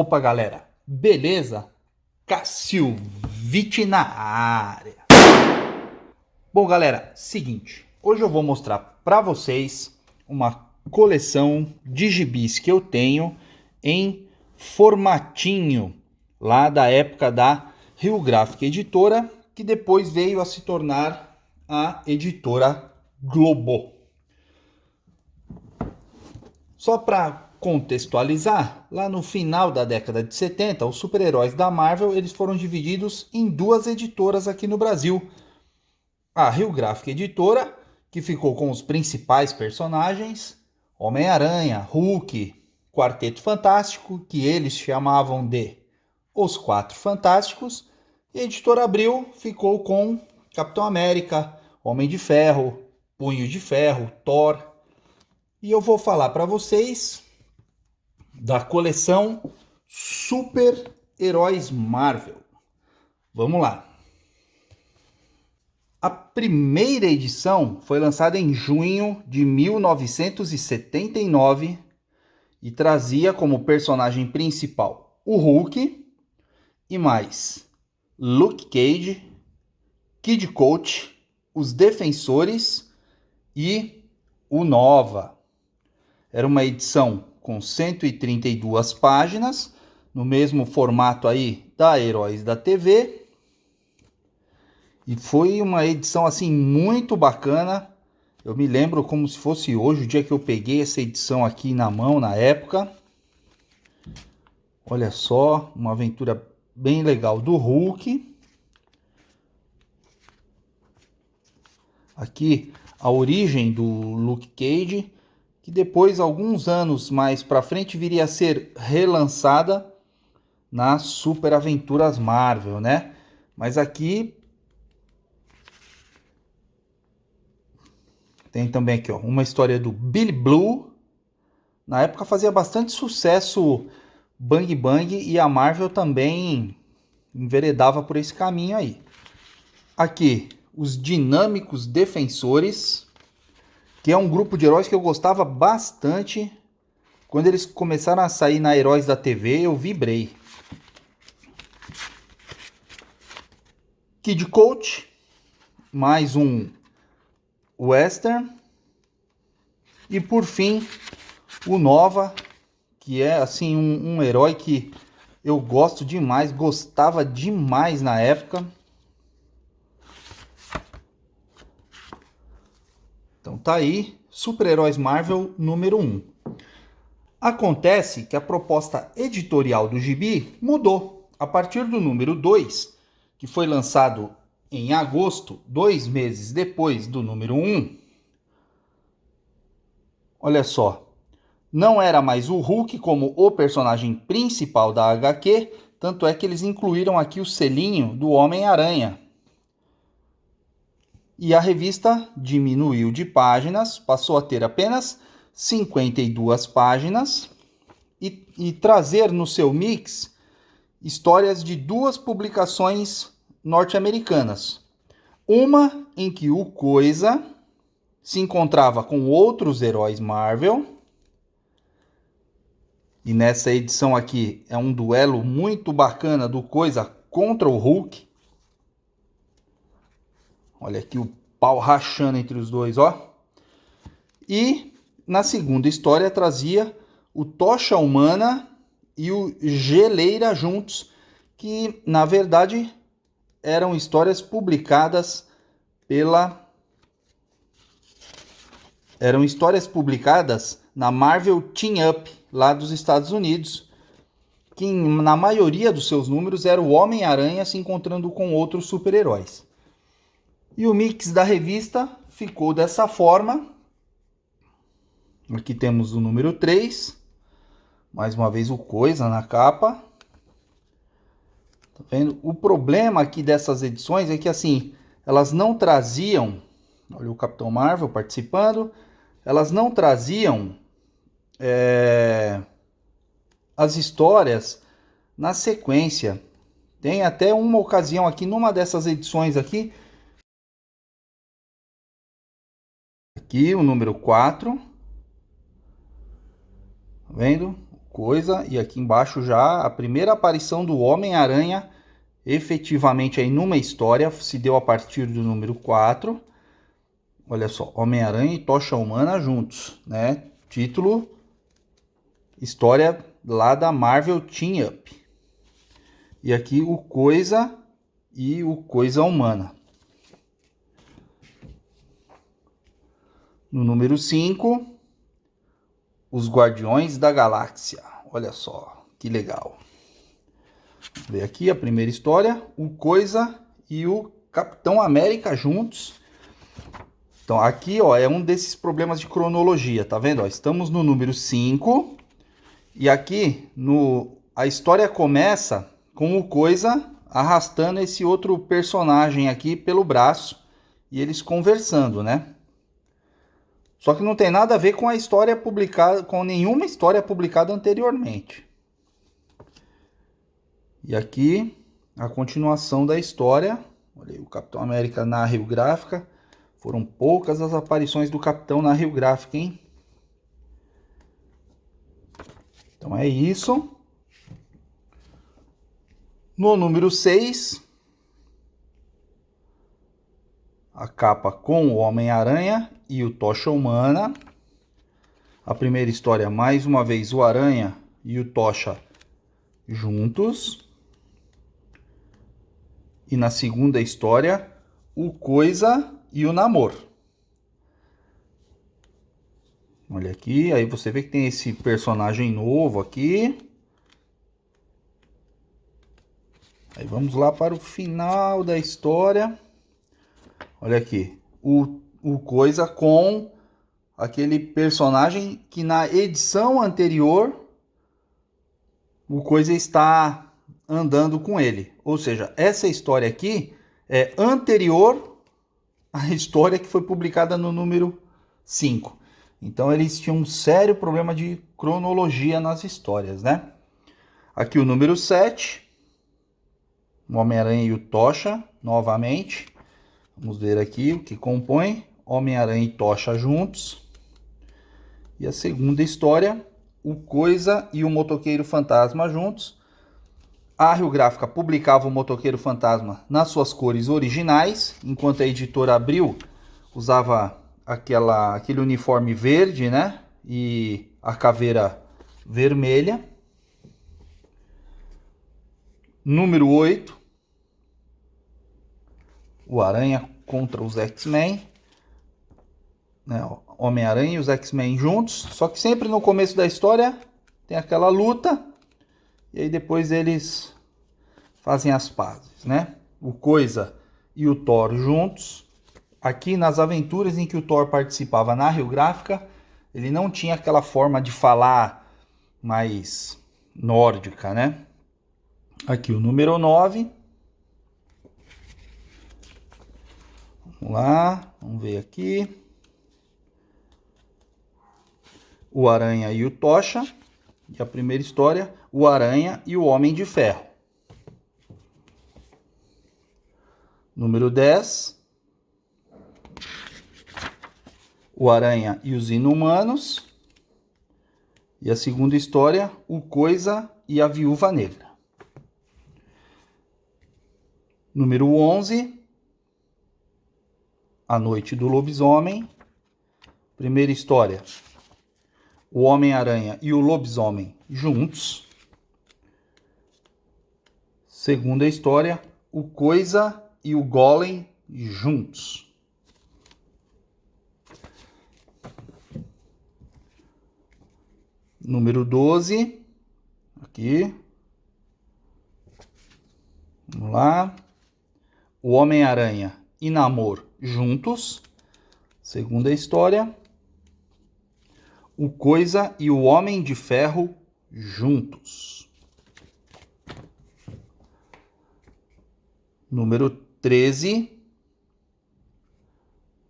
Opa, galera, beleza? Cassilvite na área. Bom, galera, seguinte, hoje eu vou mostrar para vocês uma coleção de gibis que eu tenho em formatinho lá da época da Rio Gráfica Editora, que depois veio a se tornar a editora Globo. Só para contextualizar, lá no final da década de 70, os super-heróis da Marvel eles foram divididos em duas editoras aqui no Brasil. A Rio Gráfica Editora, que ficou com os principais personagens, Homem-Aranha, Hulk, Quarteto Fantástico, que eles chamavam de Os Quatro Fantásticos, e a Editora Abril ficou com Capitão América, Homem de Ferro, Punho de Ferro, Thor. E eu vou falar para vocês da coleção Super Heróis Marvel. Vamos lá. A primeira edição foi lançada em junho de 1979 e trazia como personagem principal o Hulk e mais Luke Cage, Kid Coach, os Defensores e o Nova. Era uma edição com 132 páginas, no mesmo formato aí da Heróis da TV. E foi uma edição assim muito bacana. Eu me lembro como se fosse hoje, o dia que eu peguei essa edição aqui na mão, na época. Olha só, uma aventura bem legal do Hulk. Aqui a origem do Luke Cage, que depois, alguns anos mais para frente, viria a ser relançada nas Super Aventuras Marvel, né? Mas aqui tem também aqui, ó, uma história do Billy Blue. Na época fazia bastante sucesso Bang Bang e a Marvel também enveredava por esse caminho aí. Aqui, os Dinâmicos Defensores, que é um grupo de heróis que eu gostava bastante. Quando eles começaram a sair na Heróis da TV, eu vibrei. Kid Coach, mais um Western. E por fim, o Nova, que é assim um herói que eu gosto demais, gostava demais na época. Então tá aí, Super-Heróis Marvel número 1. Acontece que a proposta editorial do gibi mudou. A partir do número 2, que foi lançado em agosto, 2 meses depois do número 1, olha só, não era mais o Hulk como o personagem principal da HQ, tanto é que eles incluíram aqui o selinho do Homem-Aranha. E a revista diminuiu de páginas, passou a ter apenas 52 páginas e trazer no seu mix histórias de duas publicações norte-americanas. Uma em que o Coisa se encontrava com outros heróis Marvel. E nessa edição aqui é um duelo muito bacana do Coisa contra o Hulk. Olha aqui o pau rachando entre os dois, ó. E na segunda história trazia o Tocha Humana e o Geleira juntos, que na verdade eram histórias publicadas na Marvel Team Up, lá dos Estados Unidos, que na maioria dos seus números era o Homem-Aranha se encontrando com outros super-heróis. E o mix da revista ficou dessa forma. Aqui temos o número 3. Mais uma vez o Coisa na capa. Tá vendo? O problema aqui dessas edições é que assim, elas não traziam, olha o Capitão Marvel participando, elas não traziam as histórias na sequência. Tem até uma ocasião aqui, numa dessas edições aqui o número 4. Tá vendo? Coisa, e aqui embaixo já a primeira aparição do Homem-Aranha efetivamente aí numa história se deu a partir do número 4. Olha só, Homem-Aranha e Tocha Humana juntos, né? Título, história lá da Marvel Team Up. E aqui o Coisa e o Coisa Humana. No número 5, os Guardiões da Galáxia. Olha só, que legal. Vamos ver aqui a primeira história, o Coisa e o Capitão América juntos. Então aqui, ó, é um desses problemas de cronologia, tá vendo? Ó, estamos no número 5 e aqui a história começa com o Coisa arrastando esse outro personagem aqui pelo braço e eles conversando, né? Só que não tem nada a ver com a história publicada, com nenhuma história publicada anteriormente. E aqui a continuação da história. Olha aí, o Capitão América na Rio Gráfica. Foram poucas as aparições do Capitão na Rio Gráfica, hein? Então é isso. No número 6, a capa com o Homem-Aranha e o Tocha Humana. A primeira história, mais uma vez, o Aranha e o Tocha juntos. E na segunda história, o Coisa e o Namor. Olha aqui, aí você vê que tem esse personagem novo aqui. Aí vamos lá para o final da história. Olha aqui, o Coisa com aquele personagem que na edição anterior o Coisa está andando com ele. Ou seja, essa história aqui é anterior à história que foi publicada no número 5. Então eles tinham um sério problema de cronologia nas histórias, né? Aqui o número 7, o Homem-Aranha e o Tocha, novamente. Vamos ver aqui o que compõe Homem-Aranha e Tocha juntos. E a segunda história, o Coisa e o Motoqueiro Fantasma juntos. A Rio Gráfica publicava o Motoqueiro Fantasma nas suas cores originais, enquanto a editora Abril usava aquele uniforme verde, né? E a caveira vermelha. Número 8, o Aranha contra os X-Men. Né? Homem-Aranha e os X-Men juntos. Só que sempre no começo da história tem aquela luta. E aí depois eles fazem as pazes, né? O Coisa e o Thor juntos. Aqui nas aventuras em que o Thor participava na Rio Gráfica, ele não tinha aquela forma de falar mais nórdica, né? Aqui o número 9. Vamos lá, vamos ver aqui. O Aranha e o Tocha. E a primeira história, o Aranha e o Homem de Ferro. Número 10. O Aranha e os Inumanos. E a segunda história, o Coisa e a Viúva Negra. Número 11. A Noite do Lobisomem. Primeira história, o Homem-Aranha e o Lobisomem juntos. Segunda história, o Coisa e o Golem juntos. Número 12, aqui. Vamos lá. O Homem-Aranha e Namor juntos. Segunda história. O Coisa e o Homem de Ferro juntos. Número 13.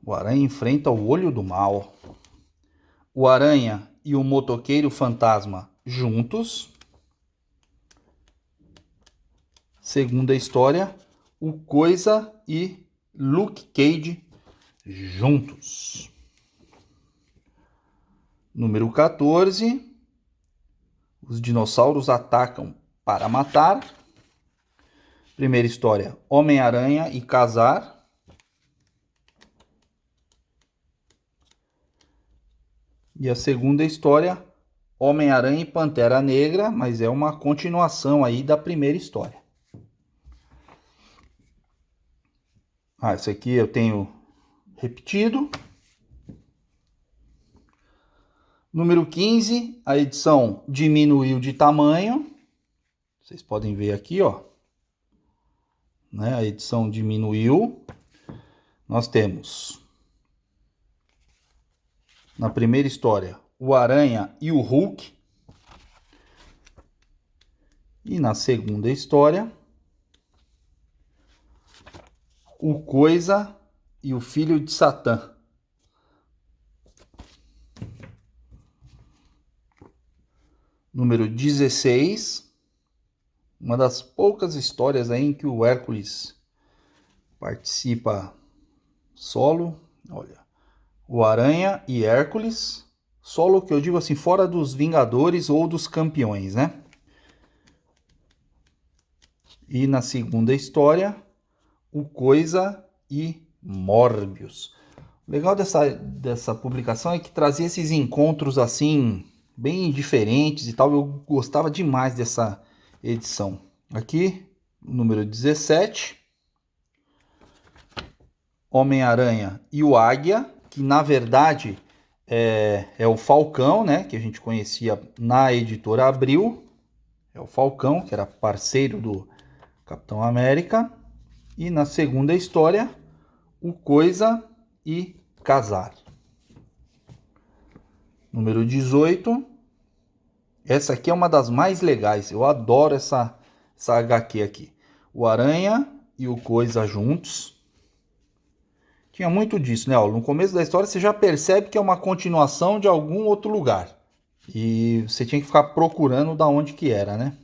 O Aranha enfrenta o Olho do Mal. O Aranha e o Motoqueiro Fantasma juntos. Segunda história, o Coisa e Luke Cage juntos. Número 14, Os dinossauros atacam para matar. Primeira história, Homem-Aranha e Casar. E a segunda história, Homem-Aranha e Pantera Negra, mas é uma continuação aí da primeira história. Esse aqui eu tenho repetido. Número 15, a edição diminuiu de tamanho. Vocês podem ver aqui, ó. Né? A edição diminuiu. Nós temos, na primeira história, o Aranha e o Hulk. E na segunda história, o Coisa e o Filho de Satã. Número 16, uma das poucas histórias aí em que o Hércules participa solo. Olha, o Aranha e Hércules, solo que eu digo assim, fora dos Vingadores ou dos Campeões, né? E na segunda história, o Coisa e Morbius. O legal dessa publicação é que trazia esses encontros assim, bem diferentes e tal. Eu gostava demais dessa edição. Aqui, número 17. Homem-Aranha e o Águia, que na verdade é o Falcão, né? Que a gente conhecia na editora Abril. É o Falcão, que era parceiro do Capitão América. E na segunda história, o Coisa e Casar. Número 18. Essa aqui é uma das mais legais. Eu adoro essa HQ aqui. O Aranha e o Coisa juntos. Tinha muito disso, né? No começo da história você já percebe que é uma continuação de algum outro lugar. E você tinha que ficar procurando da onde que era, né?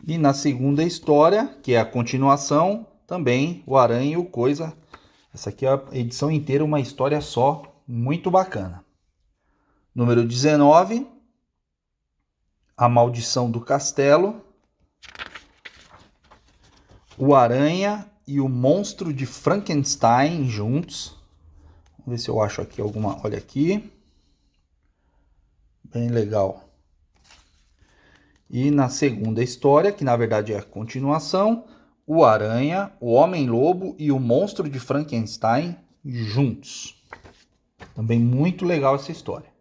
E na segunda história, que é a continuação, também o Aranha e o Coisa. Essa aqui é a edição inteira, uma história só, muito bacana. Número 19, A Maldição do Castelo. O Aranha e o Monstro de Frankenstein juntos. Vamos ver se eu acho aqui alguma. Olha aqui. Bem legal. E na segunda história, que na verdade é a continuação, o Aranha, o Homem-Lobo e o Monstro de Frankenstein juntos. Também muito legal essa história.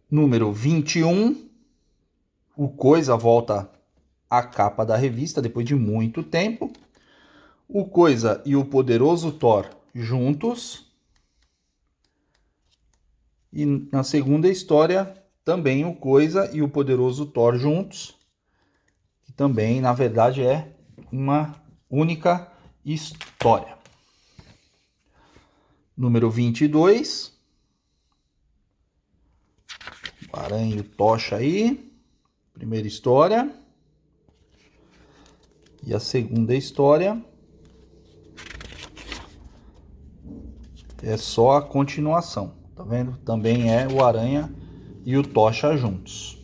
Número 21, o Coisa volta à capa da revista depois de muito tempo. O Coisa e o Poderoso Thor juntos. E na segunda história, também o Coisa e o Poderoso Thor juntos. Que também, na verdade, é uma única história. Número 22. O Aranha e o Tocha aí. Primeira história. E a segunda história é só a continuação. Tá vendo? Também é o Aranha e o Tocha juntos.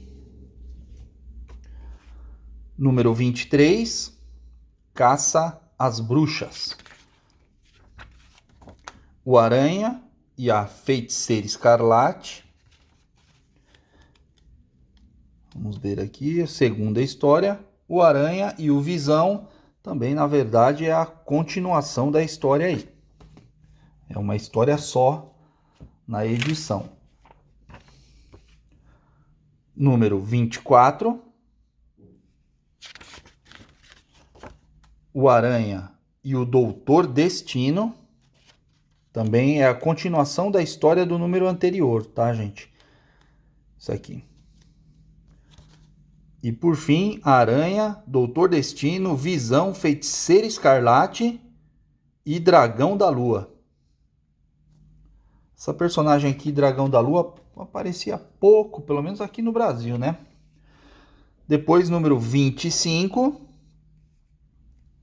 Número 23. Caça às Bruxas. O Aranha e a Feiticeira Escarlate. Vamos ver aqui a segunda história. O Aranha e o Visão. Também, na verdade, é a continuação da história aí. É uma história só na edição. Número 24. O Aranha e o Doutor Destino. Também é a continuação da história do número anterior, tá, gente? Isso aqui. E por fim, Aranha, Doutor Destino, Visão, Feiticeira Escarlate e Dragão da Lua. Essa personagem aqui, Dragão da Lua, aparecia pouco, pelo menos aqui no Brasil, né? Depois, número 25.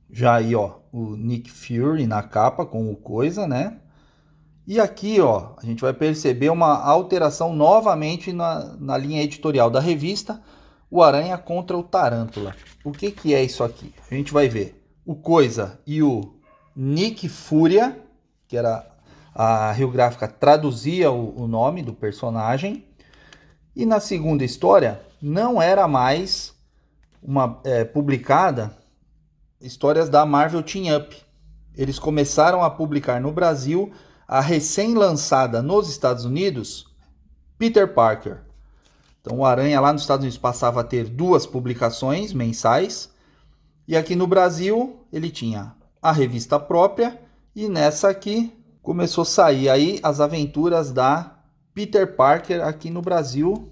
Já aí, ó, o Nick Fury na capa com o Coisa, né? E aqui, ó, a gente vai perceber uma alteração novamente na linha editorial da revista, o Aranha contra o Tarântula. O que é isso aqui? A gente vai ver o Coisa e o Nick Fúria, que era a Rio Gráfica traduzia o nome do personagem. E na segunda história, não era mais publicada histórias da Marvel Team Up. Eles começaram a publicar no Brasil a recém-lançada nos Estados Unidos, Peter Parker. Então o Aranha lá nos Estados Unidos passava a ter 2 publicações mensais. E aqui no Brasil ele tinha a revista própria. E nessa aqui começou a sair aí as aventuras da Peter Parker aqui no Brasil.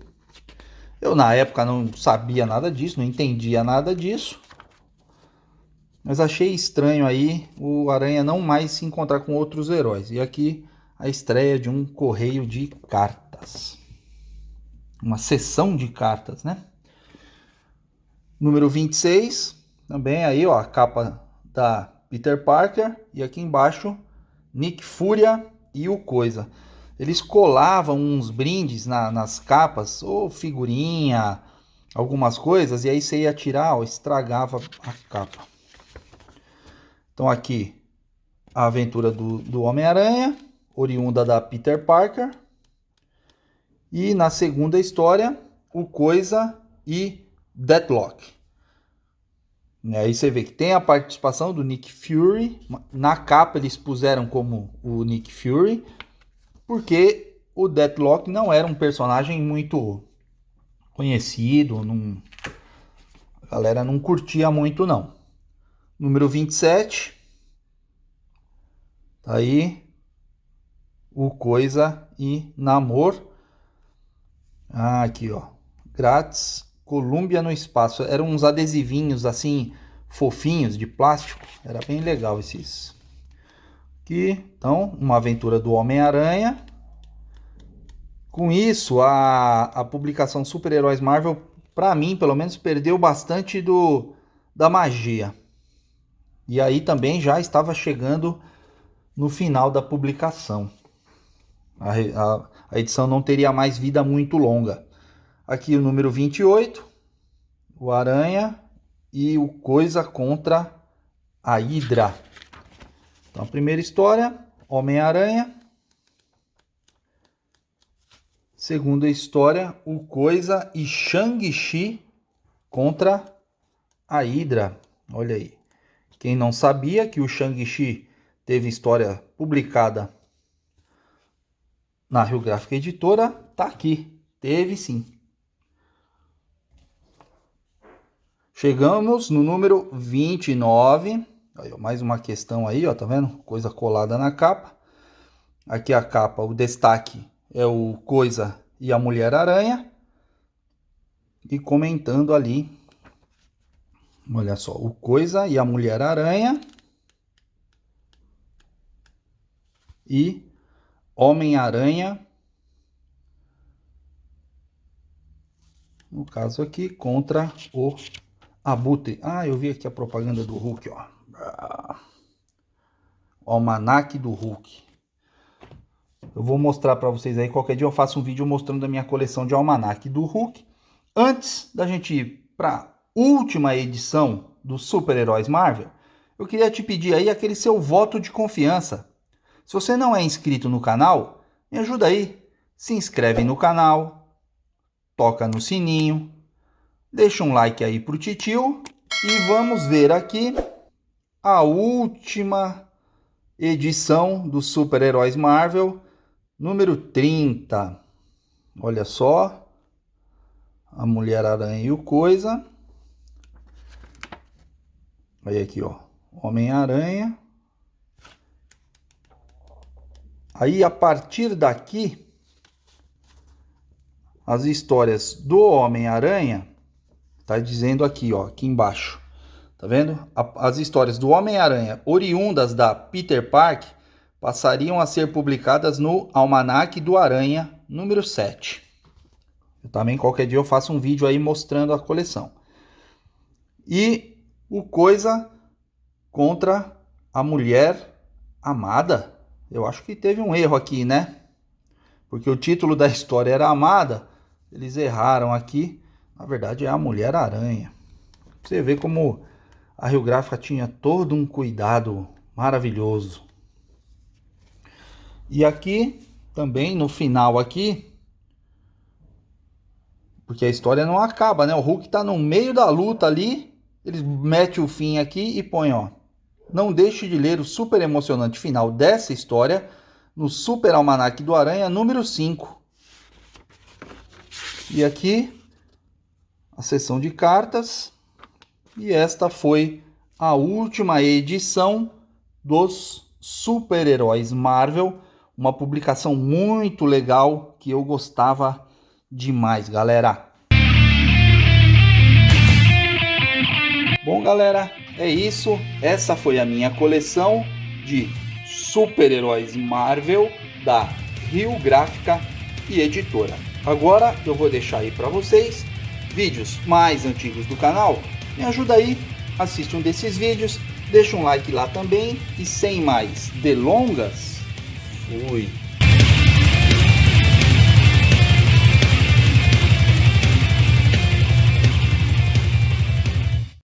Eu na época não sabia nada disso, não entendia nada disso. Mas achei estranho aí o Aranha não mais se encontrar com outros heróis. E aqui a estreia de um correio de cartas. Uma sessão de cartas, né? Número 26, também aí, ó, a capa da Peter Parker. E aqui embaixo, Nick Fúria e o Coisa. Eles colavam uns brindes nas capas, ou figurinha, algumas coisas. E aí você ia tirar, ó, estragava a capa. Então aqui a aventura do Homem-Aranha, oriunda da Peter Parker. E na segunda história, o Coisa e Deathlock. E aí você vê que tem a participação do Nick Fury. Na capa eles puseram como o Nick Fury, porque o Deathlock não era um personagem muito conhecido. A galera não curtia muito não. Número 27. Tá aí o Coisa e Namor. Aqui, ó. Grátis, Columbia no espaço. Eram uns adesivinhos assim, fofinhos, de plástico. Era bem legal esses. Aqui, então, uma aventura do Homem-Aranha. Com isso, a publicação Super-Heróis Marvel, pra mim, pelo menos, perdeu bastante da magia. E aí também já estava chegando no final da publicação. A edição não teria mais vida muito longa. Aqui o número 28, o Aranha e o Coisa contra a Hydra. Então, a primeira história, Homem-Aranha. Segunda história, o Coisa e Shang-Chi contra a Hydra. Olha aí. Quem não sabia que o Shang-Chi teve história publicada na Rio Gráfica Editora, tá aqui. Teve sim. Chegamos no número 29. Aí, ó, mais uma questão aí, ó, tá vendo? Coisa colada na capa. Aqui a capa, o destaque é o Coisa e a Mulher-Aranha. E comentando ali, olha só, o Coisa e a Mulher-Aranha. E Homem-Aranha, no caso aqui, contra o Abutre. Eu vi aqui a propaganda do Hulk, ó. O Almanaque do Hulk. Eu vou mostrar para vocês aí, qualquer dia eu faço um vídeo mostrando a minha coleção de Almanaque do Hulk. Antes da gente ir para a última edição dos Super-Heróis Marvel, eu queria te pedir aí aquele seu voto de confiança. Se você não é inscrito no canal, me ajuda aí. Se inscreve no canal, toca no sininho, deixa um like aí pro titio e vamos ver aqui a última edição dos Super-Heróis Marvel, número 30. Olha só, a Mulher-Aranha e o Coisa. Olha aqui, ó, Homem-Aranha. Aí, a partir daqui, as histórias do Homem-Aranha, tá dizendo aqui, ó, aqui embaixo, tá vendo? As histórias do Homem-Aranha, oriundas da Peter Parker, passariam a ser publicadas no Almanaque do Aranha, número 7. Eu também, qualquer dia, eu faço um vídeo aí mostrando a coleção. E o Coisa contra a Mulher Amada. Eu acho que teve um erro aqui, né? Porque o título da história era Amada. Eles erraram aqui. Na verdade é a Mulher-Aranha. Você vê como a Rio Gráfica tinha todo um cuidado maravilhoso. E aqui, também no final aqui, porque a história não acaba, né? O Hulk tá no meio da luta ali, eles metem o fim aqui e põem, ó. Não deixe de ler o super emocionante final dessa história no Super Almanaque do Aranha número 5. E aqui, a seção de cartas. E esta foi a última edição dos Super-Heróis Marvel. Uma publicação muito legal que eu gostava demais, galera. Bom, galera, é isso. Essa foi a minha coleção de Super-Heróis Marvel da Rio Gráfica e Editora. Agora eu vou deixar aí para vocês vídeos mais antigos do canal. Me ajuda aí, assiste um desses vídeos, deixa um like lá também e sem mais delongas, fui!